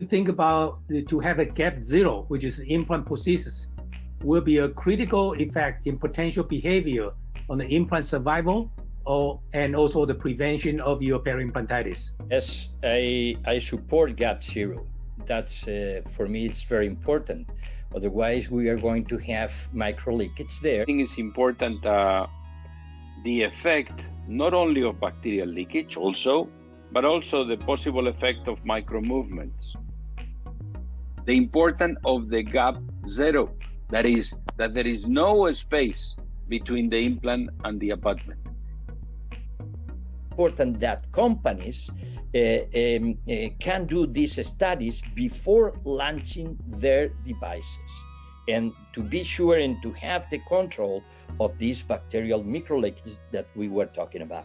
think about to have a gap zero, which is implant prosthesis, will be a critical effect in potential behavior on the implant survival and also the prevention of your periimplantitis. Yes, I support gap zero. That's for me, it's very important. Otherwise, we are going to have microleakage there. I think it's important the effect not only of bacterial leakage but also the possible effect of micro movements. The importance of the gap zero, that is, that there is no space between the implant and the abutment. Important that companies can do these studies before launching their devices, and to be sure and to have the control of these bacterial microleakage that we were talking about.